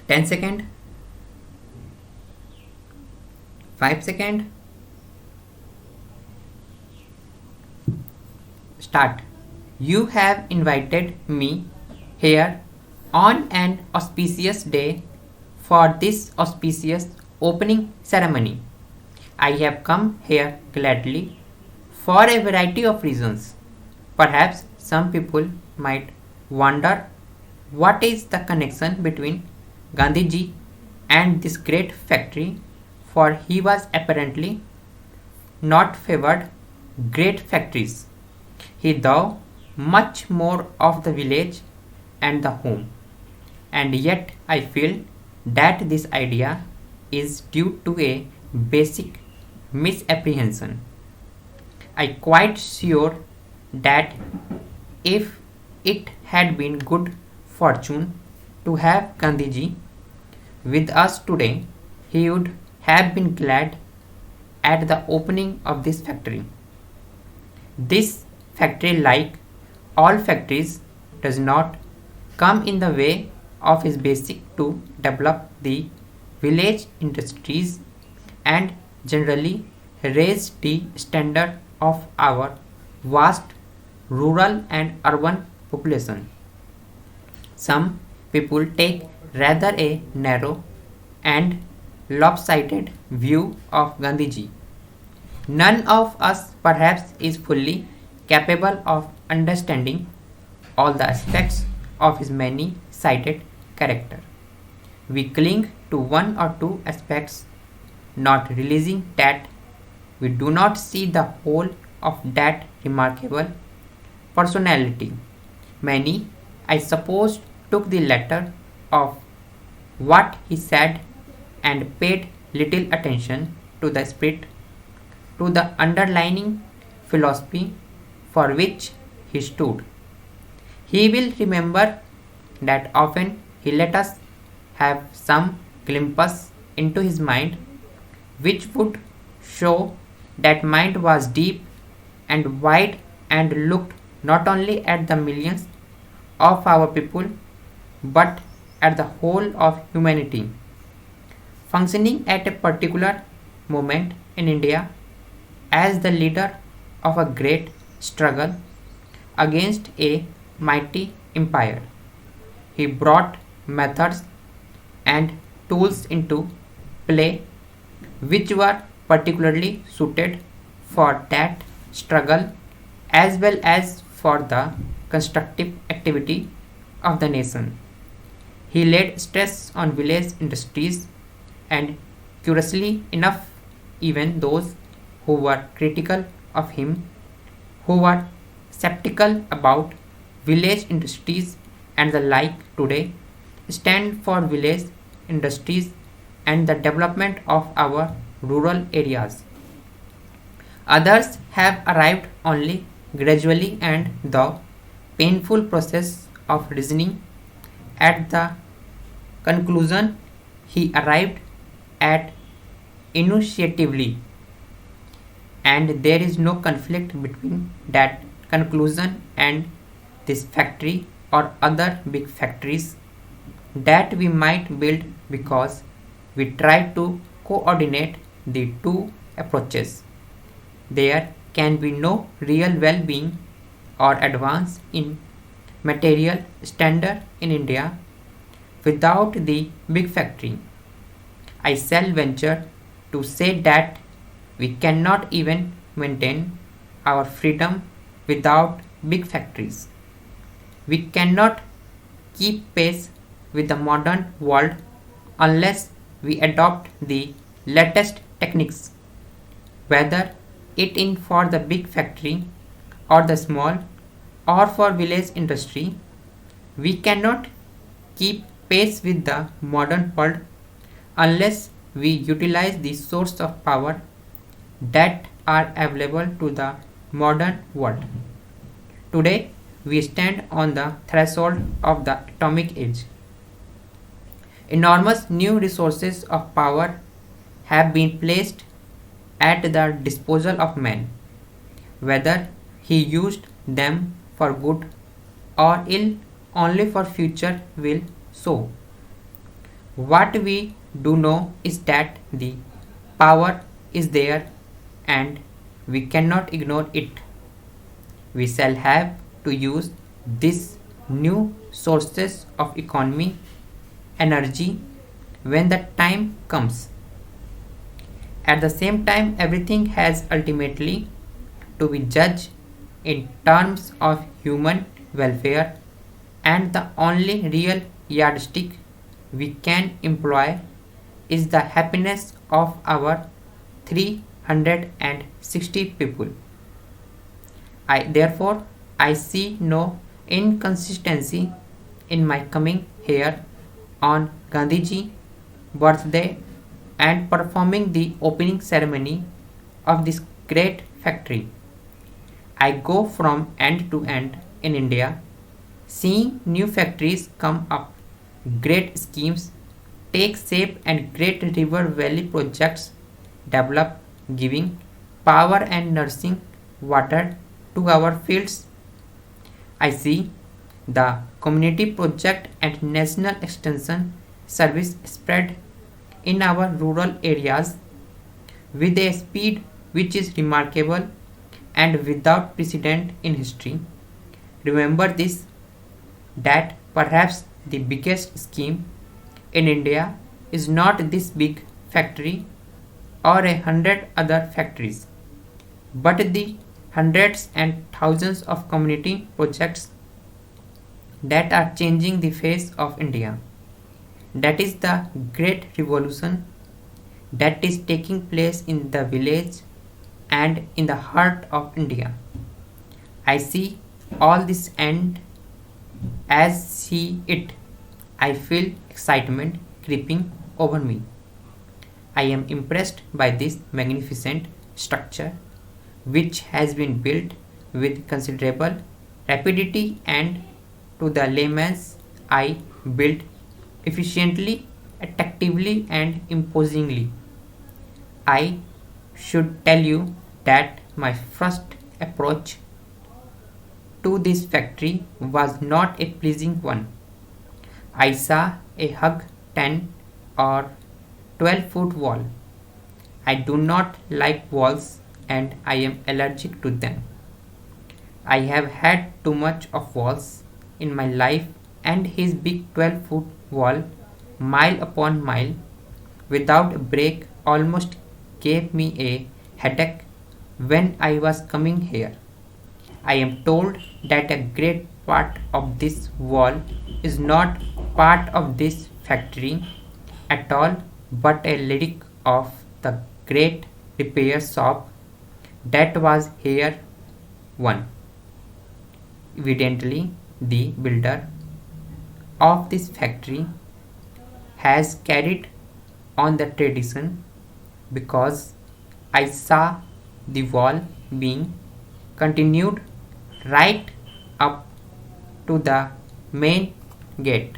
10 second, 5 second, start. You have invited me here on an auspicious day for this auspicious opening ceremony. I have come here gladly for a variety of reasons. Perhaps some people might wonder what is the connection between Gandhiji and this great factory, for he was apparently not favored great factories. He thought much more of the village and the home. And yet I feel that this idea is due to a basic misapprehension. I quite sure that if it had been good fortune to have Gandhiji with us today, he would have been glad at the opening of this factory. This factory, like all factories, does not come in the way of his basic to develop the village industries and generally raise the standard of our vast rural and urban population. Some people take rather a narrow and lopsided view of Gandhiji. None of us perhaps is fully capable of understanding all the aspects of his many sided character. We cling to one or two aspects, not realizing that we do not see the whole of that remarkable personality. Many, I suppose, took the letter of what he said and paid little attention to the spirit, to the underlying philosophy for which he stood. He will remember that often he let us have some glimpse into his mind which would show that mind was deep and wide and looked not only at the millions of our people but at the whole of humanity functioning at a particular moment in India as the leader of a great struggle against a mighty empire. He brought methods and tools into play which were particularly suited for that struggle as well as for the constructive activity of the nation. He laid stress on village industries and curiously enough even those who were critical of him, who were skeptical about village industries and the like today, stand for village industries and the development of our rural areas. Others have arrived only gradually and the painful process of reasoning at the conclusion he arrived at initiatively, and there is no conflict between that conclusion and this factory or other big factories that we might build because we try to coordinate the two approaches. There can be no real well being or advance in material standard in India without the big factory. I shall venture to say that we cannot even maintain our freedom without big factories. We cannot keep pace with the modern world unless we adopt the latest techniques, whether it in for the big factory or the small or for village industry. We cannot keep pace with the modern world unless we utilize the source of power that are available to the modern world. Today, we stand on the threshold of the atomic age. Enormous new resources of power have been placed at the disposal of man, whether he used them for good or ill only for future will show. What we do know is that the power is there and we cannot ignore it. We shall have to use these new sources of economy, energy when the time comes. At the same time, everything has ultimately to be judged in terms of human welfare, and the only real yardstick we can employ is the happiness of our 360 people. I see no inconsistency in my coming here on Gandhiji birthday and performing the opening ceremony of this great factory. I go from end to end in India, seeing new factories come up, great schemes take shape, and great river valley projects develop, giving power and nursing water to our fields. I see the community project and national extension service spread in our rural areas with a speed which is remarkable and without precedent in history. Remember this, that perhaps the biggest scheme in India is not this big factory or 100 other factories, but the hundreds and thousands of community projects that are changing the face of India. That is the great revolution that is taking place in the village and in the heart of India. I see all this, and as see it, I feel excitement creeping over me. I am impressed by this magnificent structure which has been built with considerable rapidity and, to the layman's eye, built efficiently, attractively, and imposingly. I should tell you that my first approach to this factory was not a pleasing one. I saw a hug 10 or 12-foot wall. I do not like walls and I am allergic to them. I have had too much of walls in my life, and his big 12-foot wall, mile upon mile, without a break, almost gave me a headache when I was coming here. I am told that a great part of this wall is not part of this factory at all, but a relic of the great repair shop that was here one. Evidently, the builder of this factory has carried on the tradition, because I saw the wall being continued right up to the main gate.